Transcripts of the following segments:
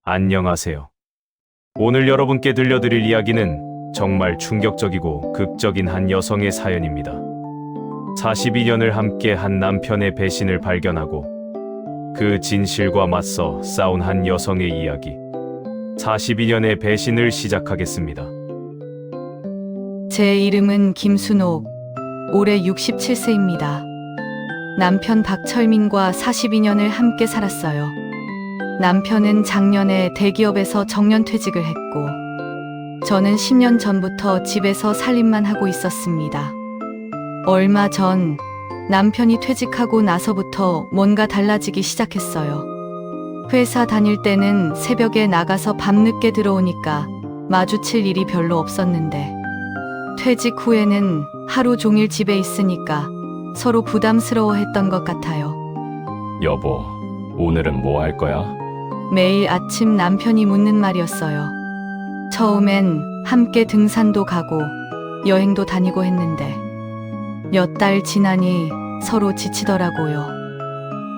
안녕하세요. 오늘 여러분께 들려드릴 이야기는 정말 충격적이고 극적인 한 여성의 사연입니다. 42년을 함께 한 남편의 배신을 발견하고 그 진실과 맞서 싸운 한 여성의 이야기. 42년의 배신을 시작하겠습니다. 제 이름은 김순옥, 올해 67세입니다. 남편 박철민과 42년을 함께 살았어요. 남편은 작년에 대기업에서 정년퇴직을 했고, 저는 10년 전부터 집에서 살림만 하고 있었습니다. 얼마 전 남편이 퇴직하고 나서부터 뭔가 달라지기 시작했어요. 회사 다닐 때는 새벽에 나가서 밤늦게 들어오니까 마주칠 일이 별로 없었는데, 퇴직 후에는 하루 종일 집에 있으니까 서로 부담스러워했던 것 같아요. 여보, 오늘은 뭐 할 거야? 매일 아침 남편이 묻는 말이었어요. 처음엔 함께 등산도 가고 여행도 다니고 했는데 몇 달 지나니 서로 지치더라고요.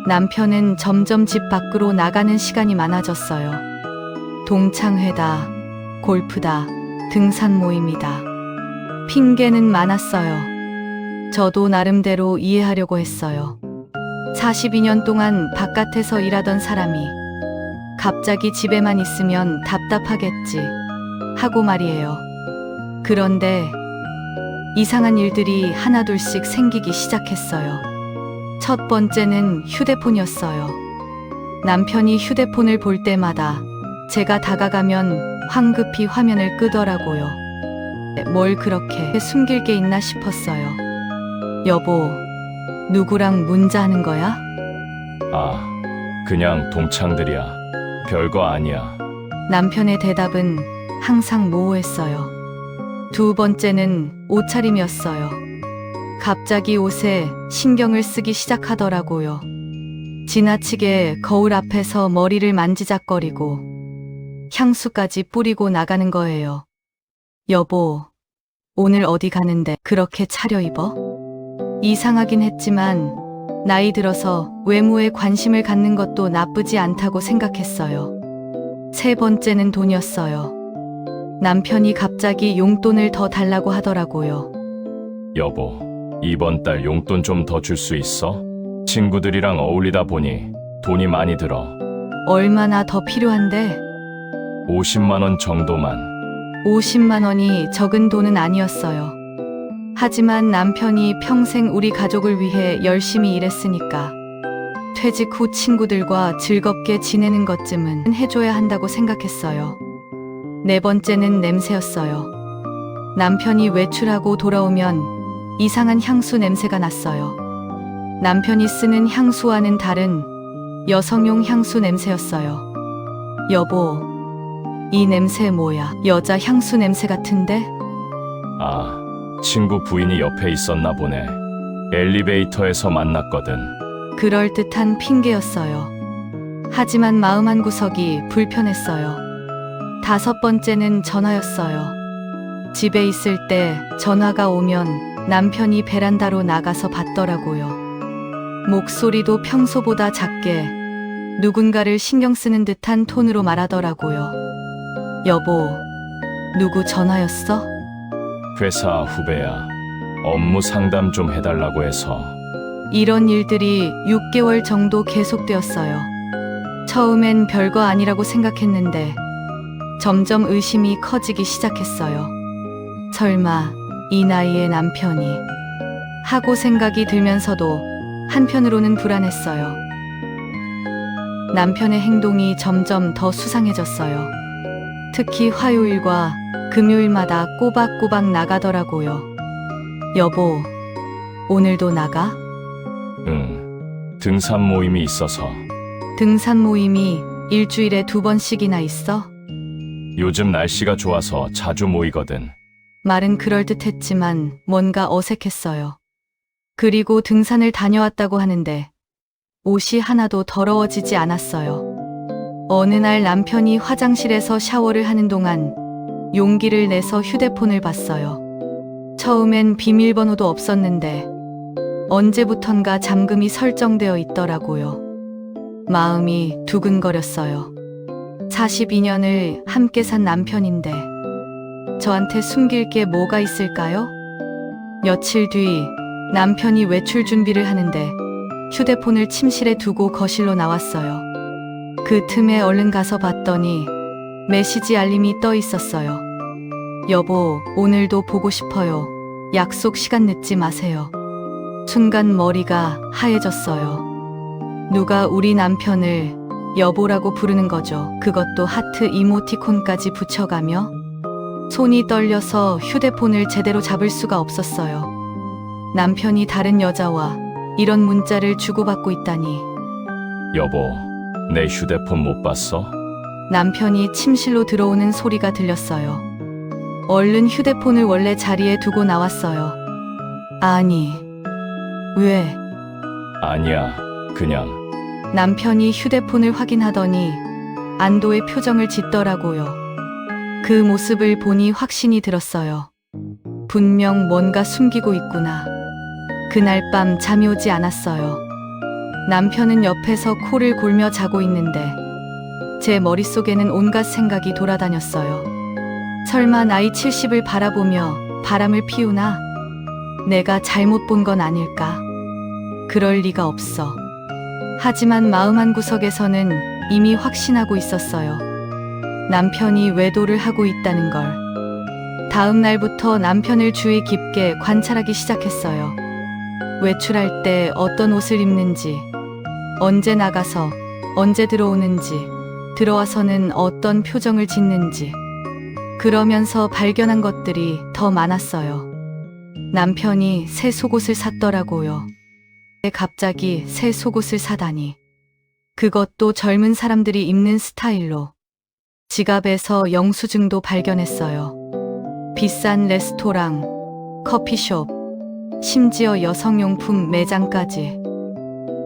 남편은 점점 집 밖으로 나가는 시간이 많아졌어요. 동창회다, 골프다, 등산 모임이다. 핑계는 많았어요. 저도 나름대로 이해하려고 했어요. 42년 동안 바깥에서 일하던 사람이 갑자기 집에만 있으면 답답하겠지 하고 말이에요. 그런데 이상한 일들이 하나둘씩 생기기 시작했어요. 첫 번째는 휴대폰이었어요. 남편이 휴대폰을 볼 때마다 제가 다가가면 황급히 화면을 끄더라고요. 뭘 그렇게 숨길 게 있나 싶었어요. 여보, 누구랑 문자하는 거야? 아, 그냥 동창들이야. 별거 아니야. 남편의 대답은 항상 모호했어요. 두 번째는 옷차림이었어요. 갑자기 옷에 신경을 쓰기 시작하더라고요. 지나치게 거울 앞에서 머리를 만지작거리고 향수까지 뿌리고 나가는 거예요. 여보, 오늘 어디 가는데 그렇게 차려입어? 이상하긴 했지만 나이 들어서 외모에 관심을 갖는 것도 나쁘지 않다고 생각했어요. 세 번째는 돈이었어요. 남편이 갑자기 용돈을 더 달라고 하더라고요. 여보, 이번 달 용돈 좀 더 줄 수 있어? 친구들이랑 어울리다 보니 돈이 많이 들어. 얼마나 더 필요한데? 50만 원 정도만. 50만 원이 적은 돈은 아니었어요. 하지만 남편이 평생 우리 가족을 위해 열심히 일했으니까 퇴직 후 친구들과 즐겁게 지내는 것쯤은 해줘야 한다고 생각했어요. 네 번째는 냄새였어요. 남편이 외출하고 돌아오면 이상한 향수 냄새가 났어요. 남편이 쓰는 향수와는 다른 여성용 향수 냄새였어요. 여보, 이 냄새 뭐야? 여자 향수 냄새 같은데? 아, 친구 부인이 옆에 있었나 보네. 엘리베이터에서 만났거든. 그럴듯한 핑계였어요. 하지만 마음 한구석이 불편했어요. 다섯 번째는 전화였어요. 집에 있을 때 전화가 오면 남편이 베란다로 나가서 받더라고요. 목소리도 평소보다 작게 누군가를 신경 쓰는 듯한 톤으로 말하더라고요. 여보, 누구 전화였어? 회사 후배야. 업무 상담 좀 해달라고 해서. 이런 일들이 6개월 정도 계속되었어요. 처음엔 별거 아니라고 생각했는데 점점 의심이 커지기 시작했어요. 설마 이 나이에 남편이 하고 생각이 들면서도 한편으로는 불안했어요. 남편의 행동이 점점 더 수상해졌어요. 특히 화요일과 금요일마다 꼬박꼬박 나가더라고요. 여보, 오늘도 나가? 응, 등산 모임이 있어서. 등산 모임이 일주일에 2번씩이나 있어? 요즘 날씨가 좋아서 자주 모이거든. 말은 그럴듯했지만 뭔가 어색했어요. 그리고 등산을 다녀왔다고 하는데 옷이 하나도 더러워지지 않았어요. 어느 날 남편이 화장실에서 샤워를 하는 동안 용기를 내서 휴대폰을 봤어요. 처음엔 비밀번호도 없었는데 언제부턴가 잠금이 설정되어 있더라고요. 마음이 두근거렸어요. 42년을 함께 산 남편인데 저한테 숨길 게 뭐가 있을까요? 며칠 뒤 남편이 외출 준비를 하는데 휴대폰을 침실에 두고 거실로 나왔어요. 그 틈에 얼른 가서 봤더니 메시지 알림이 떠 있었어요. 여보, 오늘도 보고 싶어요. 약속 시간 늦지 마세요. 순간 머리가 하얘졌어요. 누가 우리 남편을 여보라고 부르는 거죠. 그것도 하트 이모티콘까지 붙여가며 손이 떨려서 휴대폰을 제대로 잡을 수가 없었어요. 남편이 다른 여자와 이런 문자를 주고받고 있다니. 여보, 내 휴대폰 못 봤어? 남편이 침실로 들어오는 소리가 들렸어요. 얼른 휴대폰을 원래 자리에 두고 나왔어요. 아니, 왜? 아니야, 그냥. 남편이 휴대폰을 확인하더니 안도의 표정을 짓더라고요. 그 모습을 보니 확신이 들었어요. 분명 뭔가 숨기고 있구나. 그날 밤 잠이 오지 않았어요. 남편은 옆에서 코를 골며 자고 있는데 제 머릿속에는 온갖 생각이 돌아다녔어요. 설마 나이 70을 바라보며 바람을 피우나? 내가 잘못 본 건 아닐까? 그럴 리가 없어. 하지만 마음 한구석에서는 이미 확신하고 있었어요. 남편이 외도를 하고 있다는 걸. 다음 날부터 남편을 주의 깊게 관찰하기 시작했어요. 외출할 때 어떤 옷을 입는지, 언제 나가서 언제 들어오는지, 들어와서는 어떤 표정을 짓는지. 그러면서 발견한 것들이 더 많았어요. 남편이 새 속옷을 샀더라고요. 갑자기 새 속옷을 사다니. 그것도 젊은 사람들이 입는 스타일로. 지갑에서 영수증도 발견했어요. 비싼 레스토랑, 커피숍, 심지어 여성용품 매장까지.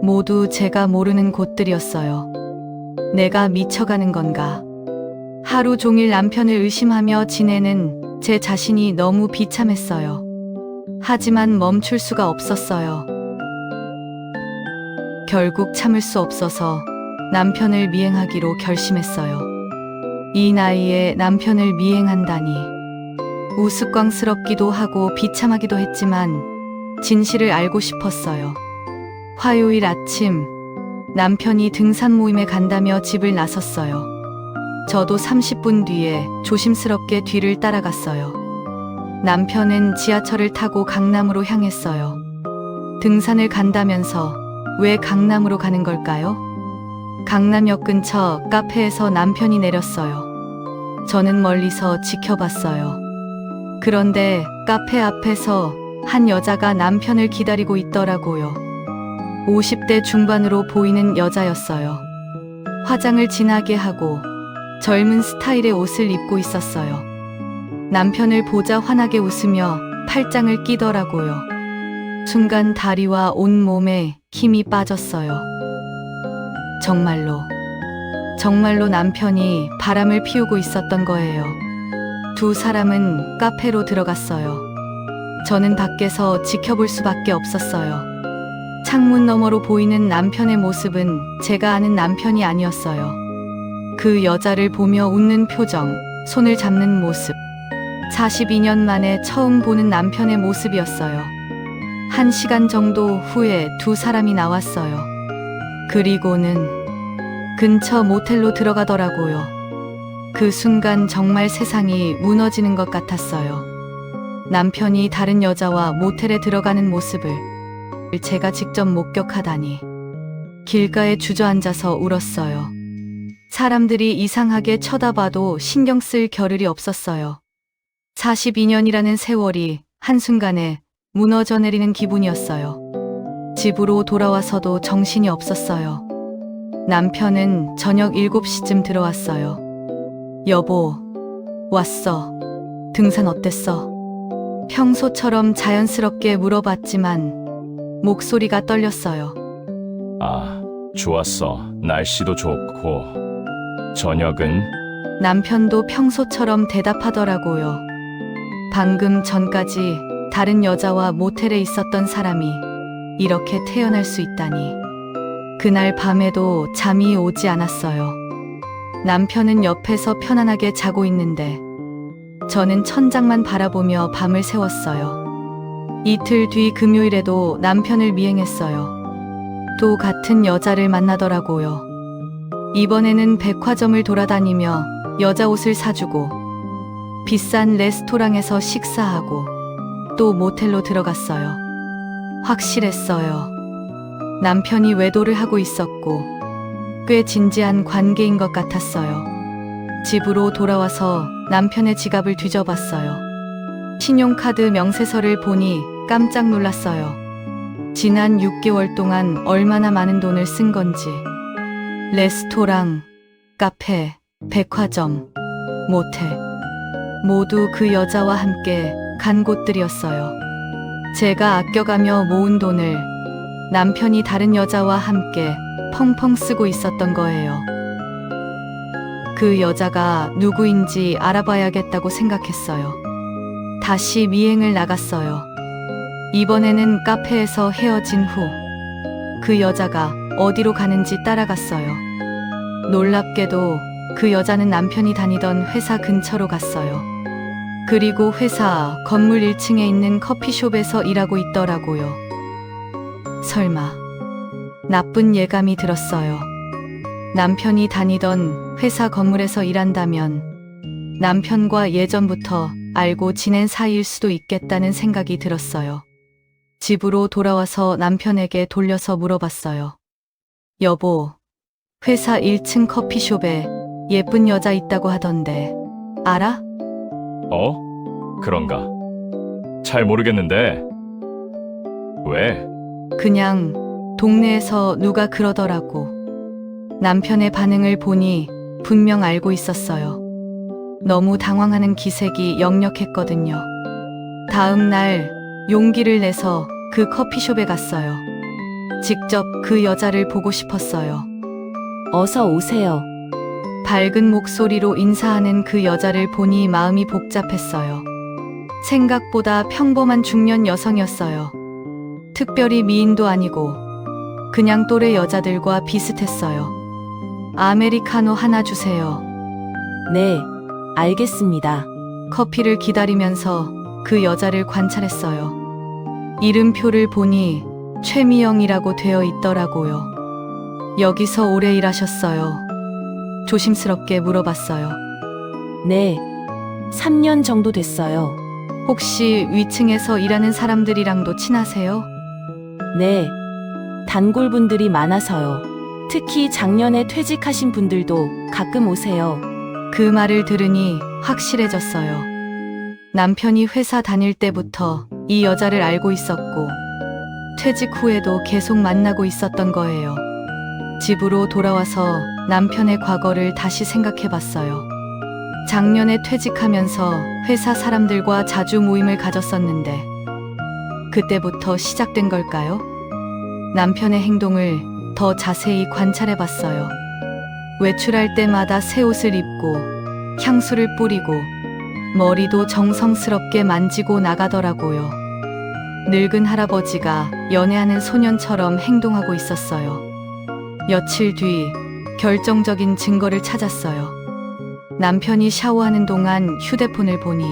모두 제가 모르는 곳들이었어요. 내가 미쳐가는 건가? 하루 종일 남편을 의심하며 지내는 제 자신이 너무 비참했어요. 하지만 멈출 수가 없었어요. 결국 참을 수 없어서 남편을 미행하기로 결심했어요. 이 나이에 남편을 미행한다니. 우스꽝스럽기도 하고 비참하기도 했지만 진실을 알고 싶었어요. 화요일 아침 남편이 등산 모임에 간다며 집을 나섰어요. 저도 30분 뒤에 조심스럽게 뒤를 따라갔어요. 남편은 지하철을 타고 강남으로 향했어요. 등산을 간다면서 왜 강남으로 가는 걸까요? 강남역 근처 카페에서 남편이 내렸어요. 저는 멀리서 지켜봤어요. 그런데 카페 앞에서 한 여자가 남편을 기다리고 있더라고요. 50대 중반으로 보이는 여자였어요. 화장을 진하게 하고 젊은 스타일의 옷을 입고 있었어요. 남편을 보자 환하게 웃으며 팔짱을 끼더라고요. 순간 다리와 온몸에 힘이 빠졌어요. 정말로 남편이 바람을 피우고 있었던 거예요. 두 사람은 카페로 들어갔어요. 저는 밖에서 지켜볼 수밖에 없었어요. 창문 너머로 보이는 남편의 모습은 제가 아는 남편이 아니었어요. 그 여자를 보며 웃는 표정, 손을 잡는 모습. 42년 만에 처음 보는 남편의 모습이었어요. 1시간 정도 후에 두 사람이 나왔어요. 그리고는 근처 모텔로 들어가더라고요. 그 순간 정말 세상이 무너지는 것 같았어요. 남편이 다른 여자와 모텔에 들어가는 모습을 제가 직접 목격하다니. 길가에 주저앉아서 울었어요. 사람들이 이상하게 쳐다봐도 신경 쓸 겨를이 없었어요. 42년이라는 세월이 한순간에 무너져 내리는 기분이었어요. 집으로 돌아와서도 정신이 없었어요. 남편은 저녁 7시쯤 들어왔어요. 여보, 왔어. 등산 어땠어? 평소처럼 자연스럽게 물어봤지만 목소리가 떨렸어요. 아, 좋았어. 날씨도 좋고. 저녁은? 남편도 평소처럼 대답하더라고요. 방금 전까지 다른 여자와 모텔에 있었던 사람이 이렇게 태어날 수 있다니. 그날 밤에도 잠이 오지 않았어요. 남편은 옆에서 편안하게 자고 있는데 저는 천장만 바라보며 밤을 새웠어요. 이틀 뒤 금요일에도 남편을 미행했어요. 또 같은 여자를 만나더라고요. 이번에는 백화점을 돌아다니며 여자 옷을 사주고 비싼 레스토랑에서 식사하고 또 모텔로 들어갔어요. 확실했어요. 남편이 외도를 하고 있었고 꽤 진지한 관계인 것 같았어요. 집으로 돌아와서 남편의 지갑을 뒤져봤어요. 신용카드 명세서를 보니 깜짝 놀랐어요. 지난 6개월 동안 얼마나 많은 돈을 쓴 건지. 레스토랑, 카페, 백화점, 모텔. 모두 그 여자와 함께 간 곳들이었어요. 제가 아껴가며 모은 돈을 남편이 다른 여자와 함께 펑펑 쓰고 있었던 거예요. 그 여자가 누구인지 알아봐야겠다고 생각했어요. 다시 미행을 나갔어요. 이번에는 카페에서 헤어진 후 그 여자가 어디로 가는지 따라갔어요. 놀랍게도 그 여자는 남편이 다니던 회사 근처로 갔어요. 그리고 회사 건물 1층에 있는 커피숍에서 일하고 있더라고요. 설마 나쁜 예감이 들었어요. 남편이 다니던 회사 건물에서 일한다면 남편과 예전부터 알고 지낸 사이일 수도 있겠다는 생각이 들었어요. 집으로 돌아와서 남편에게 돌려서 물어봤어요. 여보, 회사 1층 커피숍에 예쁜 여자 있다고 하던데 알아? 그런가? 잘 모르겠는데. 왜? 그냥 동네에서 누가 그러더라고. 남편의 반응을 보니 분명 알고 있었어요. 너무 당황하는 기색이 역력했거든요. 다음 날 용기를 내서 그 커피숍에 갔어요. 직접 그 여자를 보고 싶었어요. 어서 오세요. 밝은 목소리로 인사하는 그 여자를 보니 마음이 복잡했어요. 생각보다 평범한 중년 여성이었어요. 특별히 미인도 아니고 그냥 또래 여자들과 비슷했어요. 아메리카노 하나 주세요. 네, 알겠습니다. 커피를 기다리면서 그 여자를 관찰했어요. 이름표를 보니 최미영이라고 되어 있더라고요. 여기서 오래 일하셨어요. 조심스럽게 물어봤어요. 네, 3년 정도 됐어요. 혹시 위층에서 일하는 사람들이랑도 친하세요? 네, 단골분들이 많아서요. 특히 작년에 퇴직하신 분들도 가끔 오세요. 그 말을 들으니 확실해졌어요. 남편이 회사 다닐 때부터 이 여자를 알고 있었고 퇴직 후에도 계속 만나고 있었던 거예요. 집으로 돌아와서 남편의 과거를 다시 생각해봤어요. 작년에 퇴직하면서 회사 사람들과 자주 모임을 가졌었는데 그때부터 시작된 걸까요? 남편의 행동을 더 자세히 관찰해봤어요. 외출할 때마다 새 옷을 입고 향수를 뿌리고 머리도 정성스럽게 만지고 나가더라고요. 늙은 할아버지가 연애하는 소년처럼 행동하고 있었어요. 며칠 뒤 결정적인 증거를 찾았어요. 남편이 샤워하는 동안 휴대폰을 보니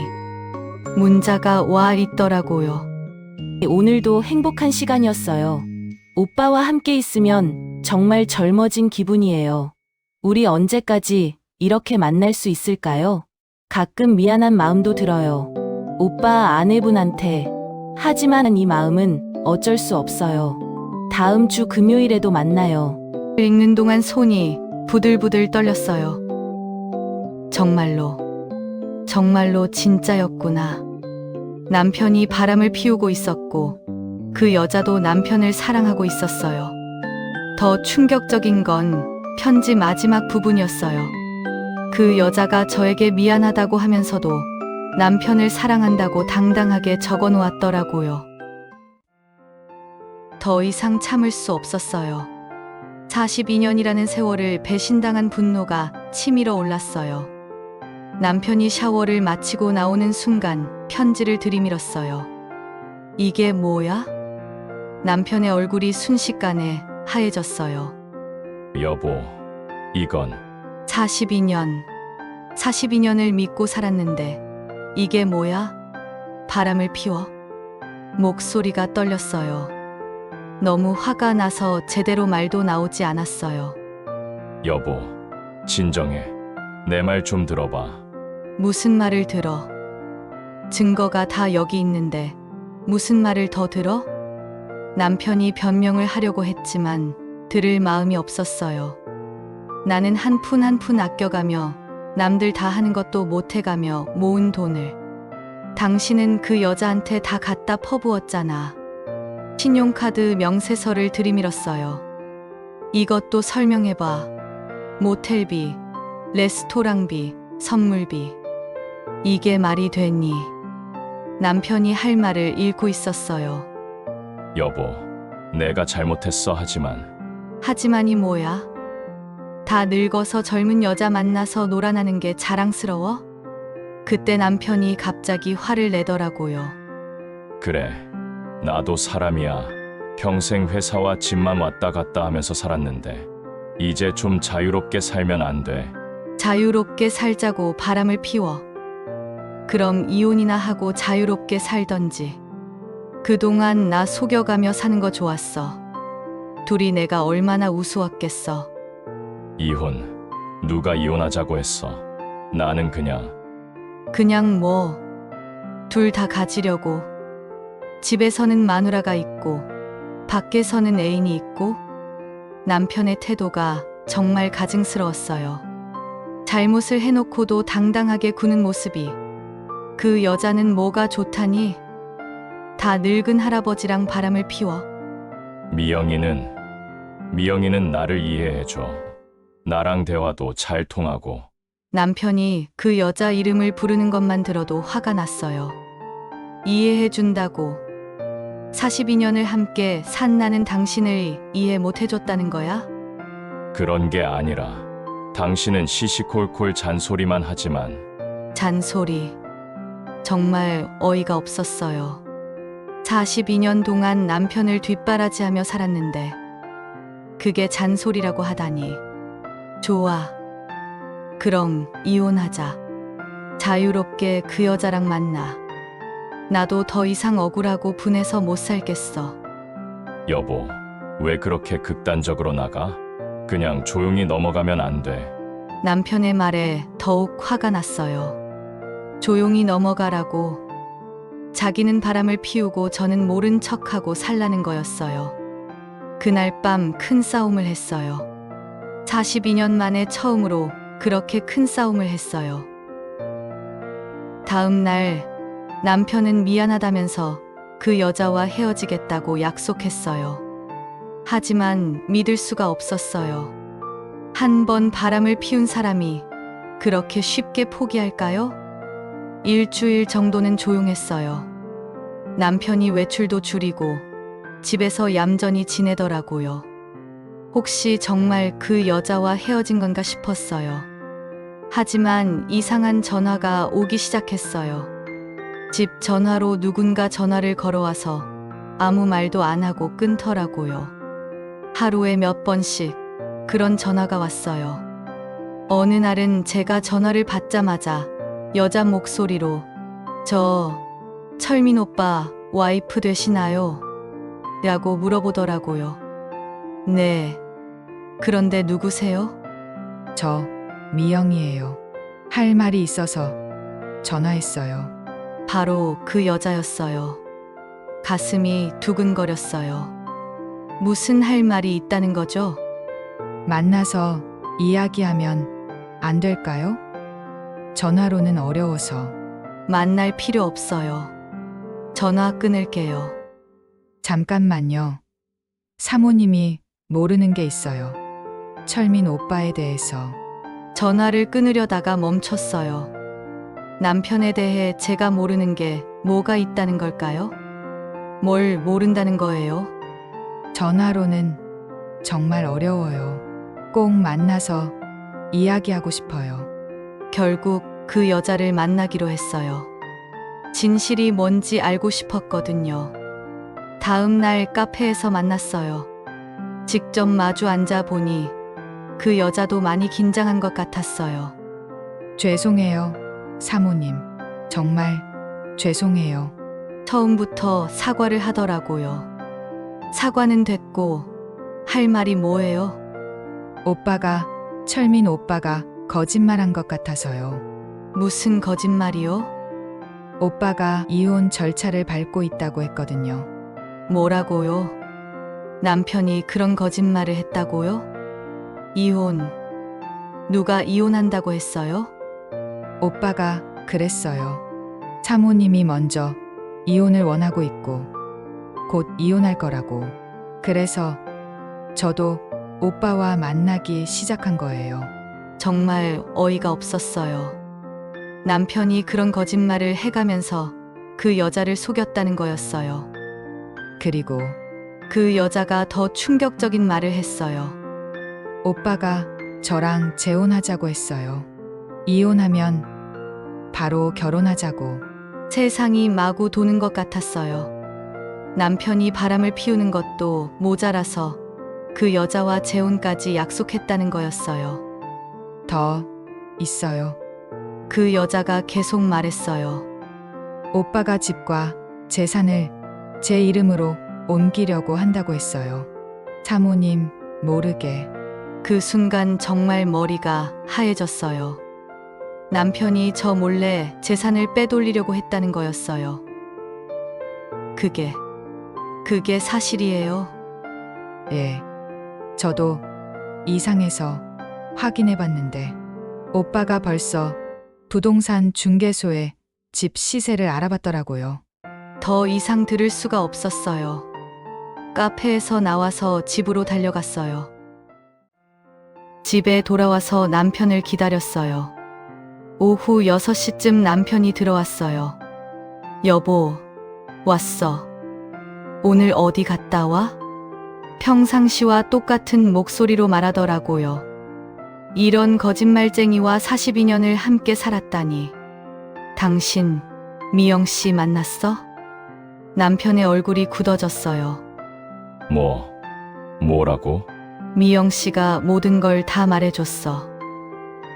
문자가 와 있더라고요. 오늘도 행복한 시간이었어요. 오빠와 함께 있으면 정말 젊어진 기분이에요. 우리 언제까지 이렇게 만날 수 있을까요? 가끔 미안한 마음도 들어요. 오빠 아내분한테. 하지만 이 마음은 어쩔 수 없어요. 다음 주 금요일에도 만나요. 읽는 동안 손이 부들부들 떨렸어요. 정말로 진짜였구나. 남편이 바람을 피우고 있었고 그 여자도 남편을 사랑하고 있었어요. 더 충격적인 건 편지 마지막 부분이었어요. 그 여자가 저에게 미안하다고 하면서도 남편을 사랑한다고 당당하게 적어 놓았더라고요. 더 이상 참을 수 없었어요. 42년이라는 세월을 배신당한 분노가 치밀어 올랐어요. 남편이 샤워를 마치고 나오는 순간 편지를 들이밀었어요. 이게 뭐야? 남편의 얼굴이 순식간에 하얘졌어요. 여보, 이건 42년을 믿고 살았는데 이게 뭐야? 바람을 피워? 목소리가 떨렸어요. 너무 화가 나서 제대로 말도 나오지 않았어요. 여보, 진정해. 내 말 좀 들어봐. 무슨 말을 들어? 증거가 다 여기 있는데 무슨 말을 더 들어? 남편이 변명을 하려고 했지만 들을 마음이 없었어요. 나는 한 푼 한 푼 아껴가며 남들 다 하는 것도 못해가며 모은 돈을 당신은 그 여자한테 다 갖다 퍼부었잖아. 신용카드 명세서를 들이밀었어요. 이것도 설명해봐. 모텔비, 레스토랑비, 선물비. 이게 말이 되니? 남편이 할 말을 잃고 있었어요. 여보, 내가 잘못했어 하지만이 뭐야? 다 늙어서 젊은 여자 만나서 놀아나는 게 자랑스러워? 그때 남편이 갑자기 화를 내더라고요. 그래, 나도 사람이야. 평생 회사와 집만 왔다 갔다 하면서 살았는데 이제 좀 자유롭게 살면 안 돼? 자유롭게 살자고 바람을 피워. 그럼 이혼이나 하고 자유롭게 살던지. 그동안 나 속여가며 사는 거 좋았어. 둘이 내가 얼마나 우스웠겠어. 이혼. 누가 이혼하자고 했어? 나는 그냥 뭐, 둘 다 가지려고. 집에서는 마누라가 있고, 밖에서는 애인이 있고, 남편의 태도가 정말 가증스러웠어요. 잘못을 해놓고도 당당하게 구는 모습이. 그 여자는 뭐가 좋다니? 다 늙은 할아버지랑 바람을 피워. 미영이는 나를 이해해줘. 나랑 대화도 잘 통하고. 남편이 그 여자 이름을 부르는 것만 들어도 화가 났어요. 이해해준다고. 42년을 함께 산 나는 당신을 이해 못해줬다는 거야? 그런 게 아니라 당신은 시시콜콜 잔소리만 하지만 잔소리. 정말 어이가 없었어요. 42년 동안 남편을 뒷바라지하며 살았는데 그게 잔소리라고 하다니. 좋아. 그럼 이혼하자. 자유롭게 그 여자랑 만나. 나도 더 이상 억울하고 분해서 못 살겠어. 여보, 왜 그렇게 극단적으로 나가? 그냥 조용히 넘어가면 안 돼. 남편의 말에 더욱 화가 났어요. 조용히 넘어가라고. 자기는 바람을 피우고 저는 모른 척하고 살라는 거였어요. 그날 밤 큰 싸움을 했어요. 42년 만에 처음으로 그렇게 큰 싸움을 했어요. 다음 날 남편은 미안하다면서 그 여자와 헤어지겠다고 약속했어요. 하지만 믿을 수가 없었어요. 한 번 바람을 피운 사람이 그렇게 쉽게 포기할까요? 일주일 정도는 조용했어요. 남편이 외출도 줄이고 집에서 얌전히 지내더라고요. 혹시 정말 그 여자와 헤어진 건가 싶었어요. 하지만 이상한 전화가 오기 시작했어요. 집 전화로 누군가 전화를 걸어와서 아무 말도 안 하고 끊더라고요. 하루에 몇 번씩 그런 전화가 왔어요. 어느 날은 제가 전화를 받자마자 여자 목소리로 철민 오빠 와이프 되시나요? 라고 물어보더라고요. 네. 그런데 누구세요? 저 미영이에요. 할 말이 있어서 전화했어요. 바로 그 여자였어요. 가슴이 두근거렸어요. 무슨 할 말이 있다는 거죠? 만나서 이야기하면 안 될까요? 전화로는 어려워서. 만날 필요 없어요. 전화 끊을게요. 잠깐만요. 사모님이 모르는 게 있어요. 철민 오빠에 대해서. 전화를 끊으려다가 멈췄어요. 남편에 대해 제가 모르는 게 뭐가 있다는 걸까요? 뭘 모른다는 거예요? 전화로는 정말 어려워요. 꼭 만나서 이야기하고 싶어요. 결국 그 여자를 만나기로 했어요. 진실이 뭔지 알고 싶었거든요. 다음 날 카페에서 만났어요. 직접 마주 앉아 보니 그 여자도 많이 긴장한 것 같았어요. 죄송해요, 사모님. 정말 죄송해요. 처음부터 사과를 하더라고요. 사과는 됐고, 할 말이 뭐예요? 철민 오빠가 거짓말한 것 같아서요. 무슨 거짓말이요? 오빠가 이혼 절차를 밟고 있다고 했거든요. 뭐라고요? 남편이 그런 거짓말을 했다고요? 이혼. 누가 이혼한다고 했어요? 오빠가 그랬어요. 사모님이 먼저 이혼을 원하고 있고 곧 이혼할 거라고. 그래서 저도 오빠와 만나기 시작한 거예요. 정말 어이가 없었어요. 남편이 그런 거짓말을 해가면서 그 여자를 속였다는 거였어요. 그리고 그 여자가 더 충격적인 말을 했어요. 오빠가 저랑 재혼하자고 했어요. 이혼하면 바로 결혼하자고. 세상이 마구 도는 것 같았어요. 남편이 바람을 피우는 것도 모자라서 그 여자와 재혼까지 약속했다는 거였어요. 더 있어요. 그 여자가 계속 말했어요. 오빠가 집과 재산을 제 이름으로 옮기려고 한다고 했어요. 사모님 모르게. 그 순간 정말 머리가 하얘졌어요. 남편이 저 몰래 재산을 빼돌리려고 했다는 거였어요. 그게 사실이에요. 예. 저도 이상해서 확인해 봤는데 오빠가 벌써 부동산 중개소에 집 시세를 알아봤더라고요. 더 이상 들을 수가 없었어요. 카페에서 나와서 집으로 달려갔어요. 집에 돌아와서 남편을 기다렸어요. 오후 6시쯤 남편이 들어왔어요. 여보, 왔어. 오늘 어디 갔다 와? 평상시와 똑같은 목소리로 말하더라고요. 이런 거짓말쟁이와 42년을 함께 살았다니. 당신, 미영 씨 만났어? 남편의 얼굴이 굳어졌어요. 뭐라고? 미영 씨가 모든 걸 다 말해줬어.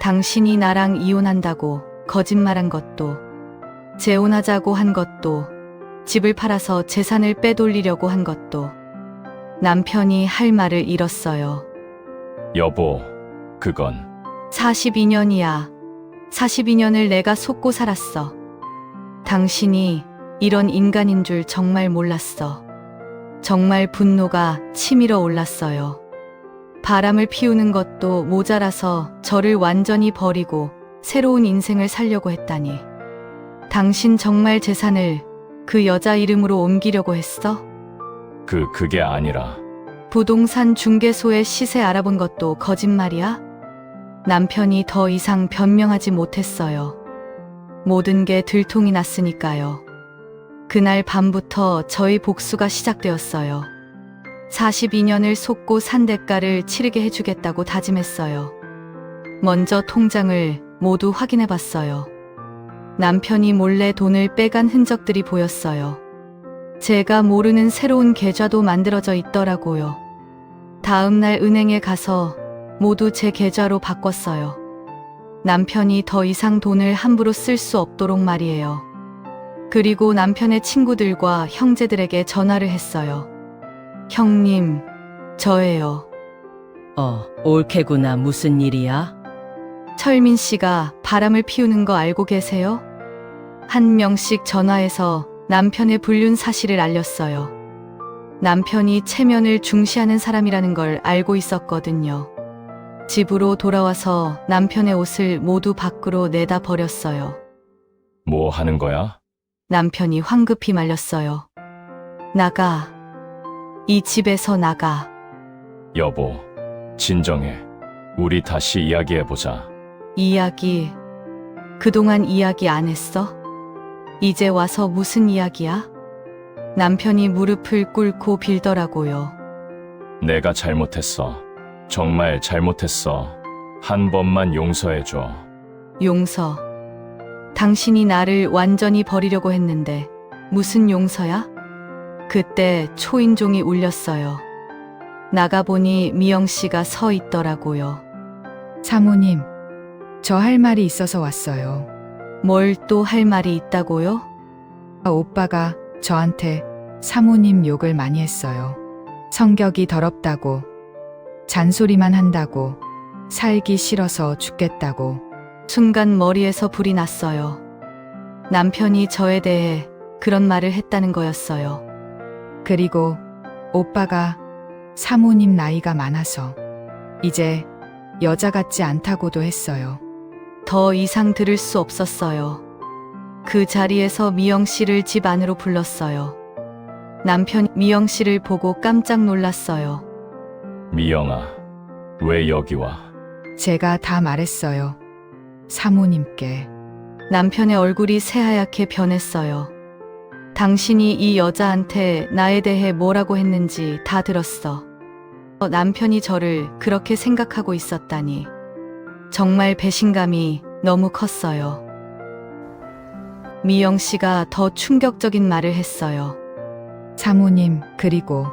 당신이 나랑 이혼한다고 거짓말한 것도, 재혼하자고 한 것도, 집을 팔아서 재산을 빼돌리려고 한 것도. 남편이 할 말을 잃었어요. 여보, 그건 42년이야. 42년을 내가 속고 살았어. 당신이 이런 인간인 줄 정말 몰랐어. 정말 분노가 치밀어 올랐어요. 바람을 피우는 것도 모자라서 저를 완전히 버리고 새로운 인생을 살려고 했다니. 당신 정말 재산을 그 여자 이름으로 옮기려고 했어? 그게 아니라 부동산 중개소의 시세 알아본 것도 거짓말이야? 남편이 더 이상 변명하지 못했어요. 모든 게 들통이 났으니까요. 그날 밤부터 저희 복수가 시작되었어요. 42년을 속고 산 대가를 치르게 해주겠다고 다짐했어요. 먼저 통장을 모두 확인해 봤어요. 남편이 몰래 돈을 빼간 흔적들이 보였어요. 제가 모르는 새로운 계좌도 만들어져 있더라고요. 다음 날 은행에 가서 모두 제 계좌로 바꿨어요. 남편이 더 이상 돈을 함부로 쓸 수 없도록 말이에요. 그리고 남편의 친구들과 형제들에게 전화를 했어요. 형님, 저예요. 올케구나. 무슨 일이야? 철민 씨가 바람을 피우는 거 알고 계세요? 한 명씩 전화해서 남편의 불륜 사실을 알렸어요. 남편이 체면을 중시하는 사람이라는 걸 알고 있었거든요. 집으로 돌아와서 남편의 옷을 모두 밖으로 내다 버렸어요. 뭐 하는 거야? 남편이 황급히 말렸어요. 나가. 이 집에서 나가. 여보, 진정해. 우리 다시 이야기해보자. 이야기. 그동안 이야기 안 했어? 이제 와서 무슨 이야기야? 남편이 무릎을 꿇고 빌더라고요. 내가 잘못했어. 정말 잘못했어. 한 번만 용서해줘. 용서. 당신이 나를 완전히 버리려고 했는데 무슨 용서야? 그때 초인종이 울렸어요. 나가보니 미영 씨가 서 있더라고요. 사모님, 저 할 말이 있어서 왔어요. 뭘 또 할 말이 있다고요? 오빠가 저한테 사모님 욕을 많이 했어요. 성격이 더럽다고, 잔소리만 한다고, 살기 싫어서 죽겠다고. 순간 머리에서 불이 났어요. 남편이 저에 대해 그런 말을 했다는 거였어요. 그리고 오빠가 사모님 나이가 많아서 이제 여자 같지 않다고도 했어요. 더 이상 들을 수 없었어요. 그 자리에서 미영 씨를 집 안으로 불렀어요. 남편이 미영 씨를 보고 깜짝 놀랐어요. 미영아, 왜 여기 와? 제가 다 말했어요. 사모님께. 남편의 얼굴이 새하얗게 변했어요. 당신이 이 여자한테 나에 대해 뭐라고 했는지 다 들었어. 남편이 저를 그렇게 생각하고 있었다니. 정말 배신감이 너무 컸어요. 미영 씨가 더 충격적인 말을 했어요. 사모님, 그리고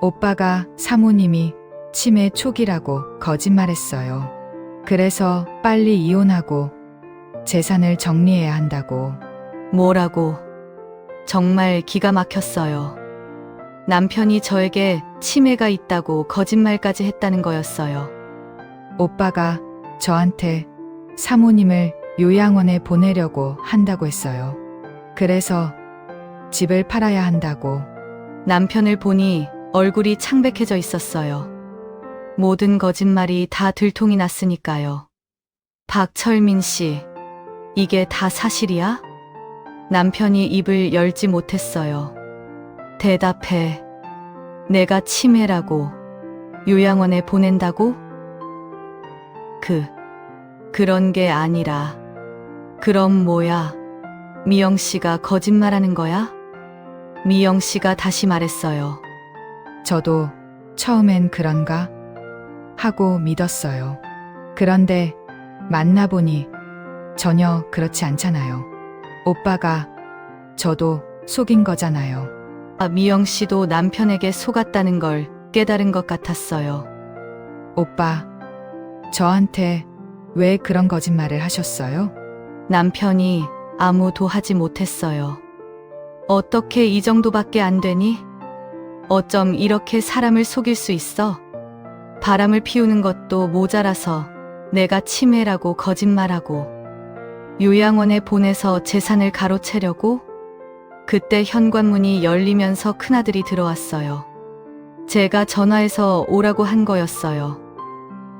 오빠가 사모님이 치매 초기라고 거짓말했어요. 그래서 빨리 이혼하고 재산을 정리해야 한다고. 뭐라고? 정말 기가 막혔어요. 남편이 저에게 치매가 있다고 거짓말까지 했다는 거였어요. 오빠가 저한테 사모님을 요양원에 보내려고 한다고 했어요. 그래서 집을 팔아야 한다고. 남편을 보니 얼굴이 창백해져 있었어요. 모든 거짓말이 다 들통이 났으니까요. 박철민 씨, 이게 다 사실이야? 남편이 입을 열지 못했어요. 대답해. 내가 치매라고 요양원에 보낸다고? 그런 게 아니라. 그럼 뭐야? 미영 씨가 거짓말하는 거야? 미영 씨가 다시 말했어요. 저도 처음엔 그런가 하고 믿었어요. 그런데 만나보니 전혀 그렇지 않잖아요. 오빠가 저도 속인 거잖아요. 미영 씨도 남편에게 속았다는 걸 깨달은 것 같았어요. 오빠, 저한테 왜 그런 거짓말을 하셨어요? 남편이 아무도 하지 못했어요. 어떻게 이 정도밖에 안 되니? 어쩜 이렇게 사람을 속일 수 있어? 바람을 피우는 것도 모자라서 내가 치매라고 거짓말하고 요양원에 보내서 재산을 가로채려고? 그때 현관문이 열리면서 큰아들이 들어왔어요. 제가 전화해서 오라고 한 거였어요.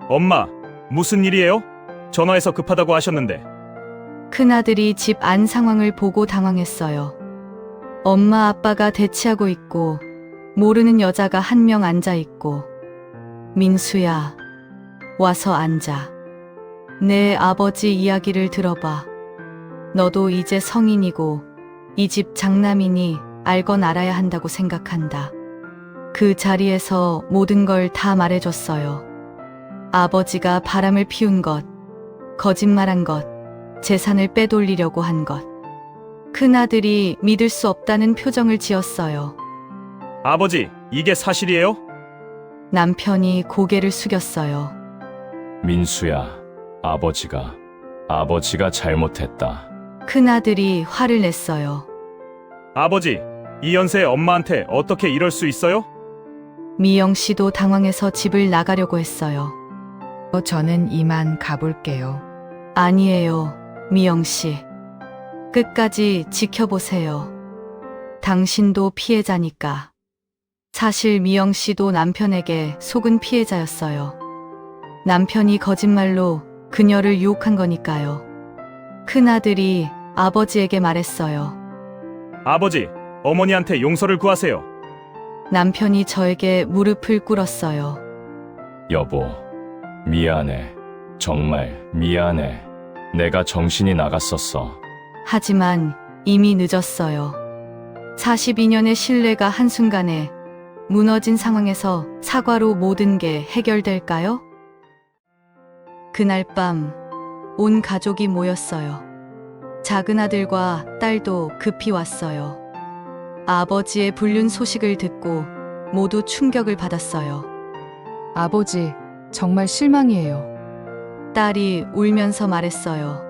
엄마, 무슨 일이에요? 전화해서 급하다고 하셨는데. 큰아들이 집 안 상황을 보고 당황했어요. 엄마 아빠가 대치하고 있고 모르는 여자가 한 명 앉아 있고. 민수야, 와서 앉아. 내 아버지 이야기를 들어봐. 너도 이제 성인이고 이 집 장남이니 알건 알아야 한다고 생각한다. 그 자리에서 모든 걸 다 말해줬어요. 아버지가 바람을 피운 것, 거짓말한 것, 재산을 빼돌리려고 한 것. 큰아들이 믿을 수 없다는 표정을 지었어요. 아버지, 이게 사실이에요? 남편이 고개를 숙였어요. 민수야, 아버지가 잘못했다. 큰아들이 화를 냈어요. 아버지, 이 연세에 엄마한테 어떻게 이럴 수 있어요? 미영 씨도 당황해서 집을 나가려고 했어요. 저는 이만 가볼게요. 아니에요, 미영 씨. 끝까지 지켜보세요. 당신도 피해자니까. 사실 미영 씨도 남편에게 속은 피해자였어요. 남편이 거짓말로 그녀를 유혹한 거니까요. 큰아들이 아버지에게 말했어요. 아버지, 어머니한테 용서를 구하세요. 남편이 저에게 무릎을 꿇었어요. 여보, 미안해. 정말 미안해. 내가 정신이 나갔었어. 하지만 이미 늦었어요. 42년의 신뢰가 한순간에 무너진 상황에서 사과로 모든 게 해결될까요? 그날 밤 온 가족이 모였어요. 작은 아들과 딸도 급히 왔어요. 아버지의 불륜 소식을 듣고 모두 충격을 받았어요. 아버지, 정말 실망이에요. 딸이 울면서 말했어요.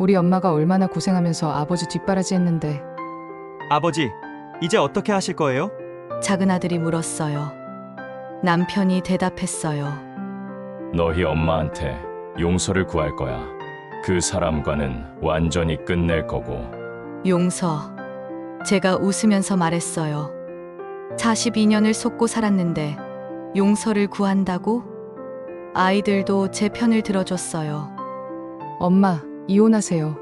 우리 엄마가 얼마나 고생하면서 아버지 뒷바라지 했는데 아버지, 이제 어떻게 하실 거예요? 작은 아들이 물었어요. 남편이 대답했어요. 너희 엄마한테 용서를 구할 거야. 그 사람과는 완전히 끝낼 거고. 용서. 제가 웃으면서 말했어요. 42년을 속고 살았는데 용서를 구한다고? 아이들도 제 편을 들어줬어요. 엄마, 이혼하세요.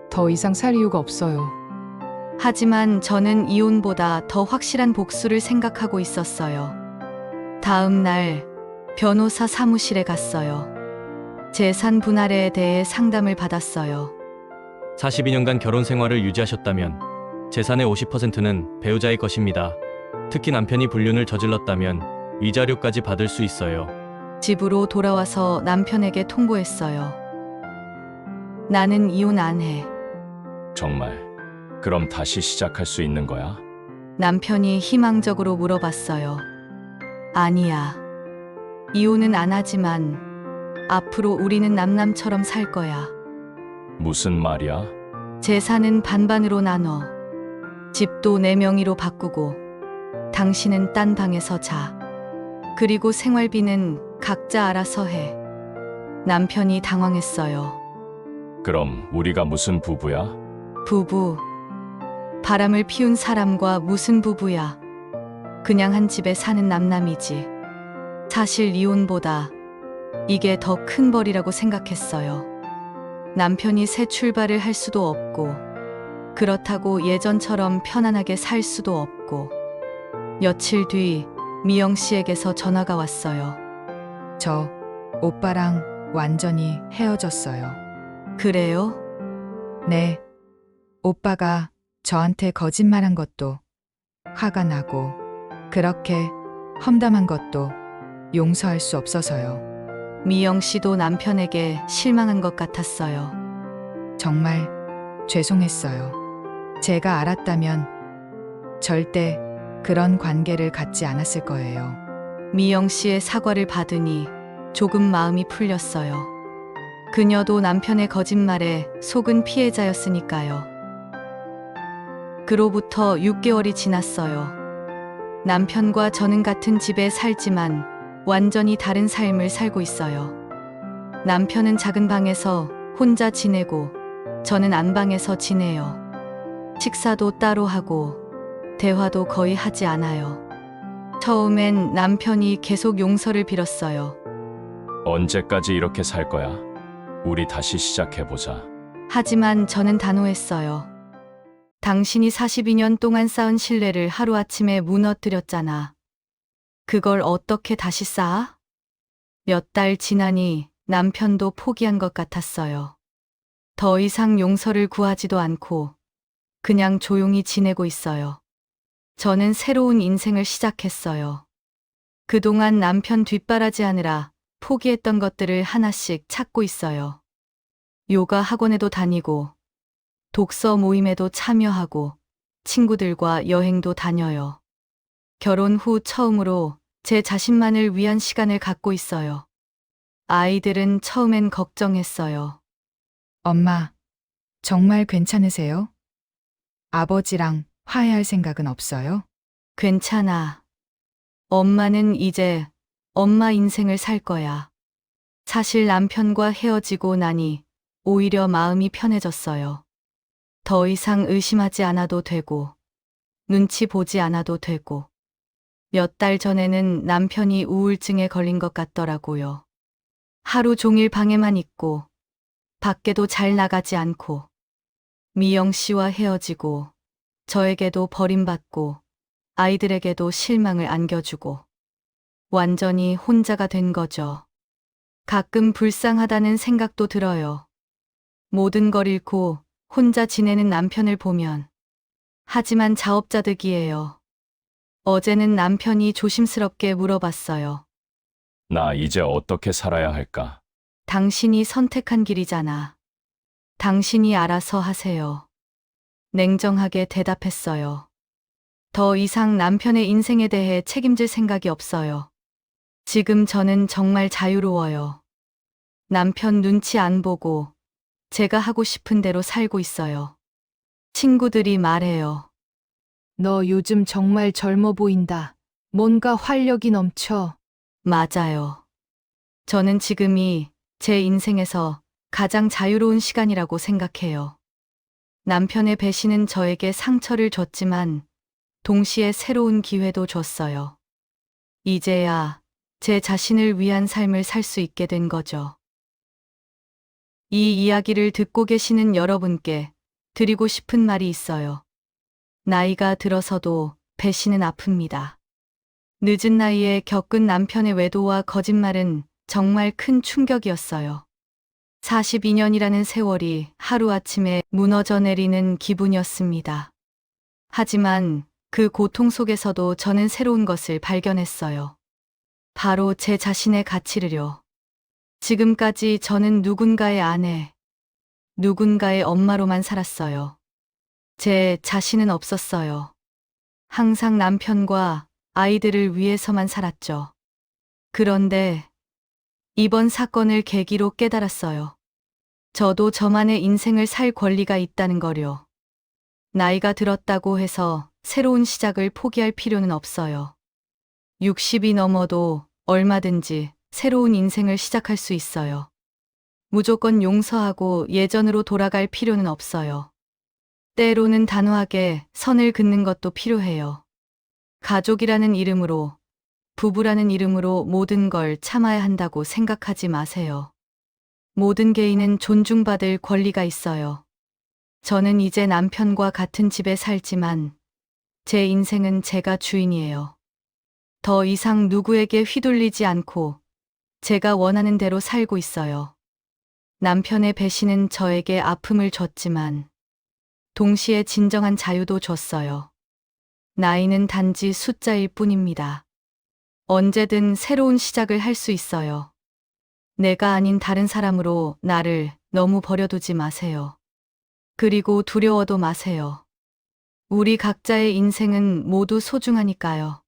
더 이상 살 이유가 없어요. 하지만 저는 이혼보다 더 확실한 복수를 생각하고 있었어요. 다음 날 변호사 사무실에 갔어요. 재산 분할에 대해 상담을 받았어요. 42년간 결혼 생활을 유지하셨다면 재산의 50%는 배우자의 것입니다. 특히 남편이 불륜을 저질렀다면 위자료까지 받을 수 있어요. 집으로 돌아와서 남편에게 통보했어요. 나는 이혼 안 해. 정말. 그럼 다시 시작할 수 있는 거야? 남편이 희망적으로 물어봤어요. 아니야. 이혼은 안 하지만 앞으로 우리는 남남처럼 살 거야. 무슨 말이야? 재산은 반반으로 나눠. 집도 내 명의로 바꾸고 당신은 딴 방에서 자. 그리고 생활비는 각자 알아서 해. 남편이 당황했어요. 그럼 우리가 무슨 부부야? 부부. 바람을 피운 사람과 무슨 부부야. 그냥 한 집에 사는 남남이지. 사실 이혼보다 이게 더 큰 벌이라고 생각했어요. 남편이 새 출발을 할 수도 없고, 그렇다고 예전처럼 편안하게 살 수도 없고. 며칠 뒤 미영 씨에게서 전화가 왔어요. 저 오빠랑 완전히 헤어졌어요. 그래요? 네. 오빠가 저한테 거짓말한 것도 화가 나고 그렇게 험담한 것도 용서할 수 없어서요. 미영 씨도 남편에게 실망한 것 같았어요. 정말 죄송했어요. 제가 알았다면 절대 그런 관계를 갖지 않았을 거예요. 미영 씨의 사과를 받으니 조금 마음이 풀렸어요. 그녀도 남편의 거짓말에 속은 피해자였으니까요. 그로부터 6개월이 지났어요. 남편과 저는 같은 집에 살지만 완전히 다른 삶을 살고 있어요. 남편은 작은 방에서 혼자 지내고 저는 안방에서 지내요. 식사도 따로 하고 대화도 거의 하지 않아요. 처음엔 남편이 계속 용서를 빌었어요. 언제까지 이렇게 살 거야? 우리 다시 시작해보자. 하지만 저는 단호했어요. 당신이 42년 동안 쌓은 신뢰를 하루아침에 무너뜨렸잖아. 그걸 어떻게 다시 쌓아? 몇 달 지나니 남편도 포기한 것 같았어요. 더 이상 용서를 구하지도 않고 그냥 조용히 지내고 있어요. 저는 새로운 인생을 시작했어요. 그동안 남편 뒷바라지 하느라 포기했던 것들을 하나씩 찾고 있어요. 요가 학원에도 다니고, 독서 모임에도 참여하고, 친구들과 여행도 다녀요. 결혼 후 처음으로 제 자신만을 위한 시간을 갖고 있어요. 아이들은 처음엔 걱정했어요. 엄마, 정말 괜찮으세요? 아버지랑 화해할 생각은 없어요? 괜찮아. 엄마는 이제 엄마 인생을 살 거야. 사실 남편과 헤어지고 나니 오히려 마음이 편해졌어요. 더 이상 의심하지 않아도 되고, 눈치 보지 않아도 되고. 몇 달 전에는 남편이 우울증에 걸린 것 같더라고요. 하루 종일 방에만 있고, 밖에도 잘 나가지 않고, 미영 씨와 헤어지고, 저에게도 버림받고, 아이들에게도 실망을 안겨주고, 완전히 혼자가 된 거죠. 가끔 불쌍하다는 생각도 들어요. 모든 걸 잃고 혼자 지내는 남편을 보면. 하지만 자업자득이에요. 어제는 남편이 조심스럽게 물어봤어요. 나 이제 어떻게 살아야 할까? 당신이 선택한 길이잖아. 당신이 알아서 하세요. 냉정하게 대답했어요. 더 이상 남편의 인생에 대해 책임질 생각이 없어요. 지금 저는 정말 자유로워요. 남편 눈치 안 보고 제가 하고 싶은 대로 살고 있어요. 친구들이 말해요. 너 요즘 정말 젊어 보인다. 뭔가 활력이 넘쳐. 맞아요. 저는 지금이 제 인생에서 가장 자유로운 시간이라고 생각해요. 남편의 배신은 저에게 상처를 줬지만 동시에 새로운 기회도 줬어요. 이제야 제 자신을 위한 삶을 살 수 있게 된 거죠. 이 이야기를 듣고 계시는 여러분께 드리고 싶은 말이 있어요. 나이가 들어서도 배신은 아픕니다. 늦은 나이에 겪은 남편의 외도와 거짓말은 정말 큰 충격이었어요. 42년이라는 세월이 하루아침에 무너져 내리는 기분이었습니다. 하지만 그 고통 속에서도 저는 새로운 것을 발견했어요. 바로 제 자신의 가치를요. 지금까지 저는 누군가의 아내, 누군가의 엄마로만 살았어요. 제 자신은 없었어요. 항상 남편과 아이들을 위해서만 살았죠. 그런데 이번 사건을 계기로 깨달았어요. 저도 저만의 인생을 살 권리가 있다는 거요. 나이가 들었다고 해서 새로운 시작을 포기할 필요는 없어요. 60이 넘어도 얼마든지 새로운 인생을 시작할 수 있어요. 무조건 용서하고 예전으로 돌아갈 필요는 없어요. 때로는 단호하게 선을 긋는 것도 필요해요. 가족이라는 이름으로, 부부라는 이름으로 모든 걸 참아야 한다고 생각하지 마세요. 모든 개인은 존중받을 권리가 있어요. 저는 이제 남편과 같은 집에 살지만 제 인생은 제가 주인이에요. 더 이상 누구에게 휘둘리지 않고 제가 원하는 대로 살고 있어요. 남편의 배신은 저에게 아픔을 줬지만 동시에 진정한 자유도 줬어요. 나이는 단지 숫자일 뿐입니다. 언제든 새로운 시작을 할 수 있어요. 내가 아닌 다른 사람으로 나를 너무 버려두지 마세요. 그리고 두려워도 마세요. 우리 각자의 인생은 모두 소중하니까요.